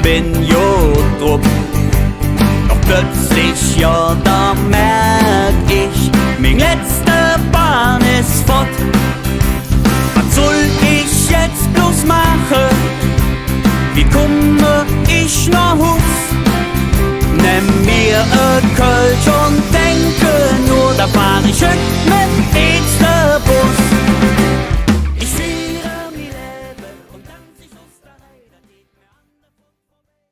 bin Jodrup. Doch plötzlich, ja, da merk ich, mein letzter Bahn ist fort. Was soll ich jetzt bloß machen? Wie komme ich nach Hus? Nimm mir Kölsch und denke nur, da fahr ich mit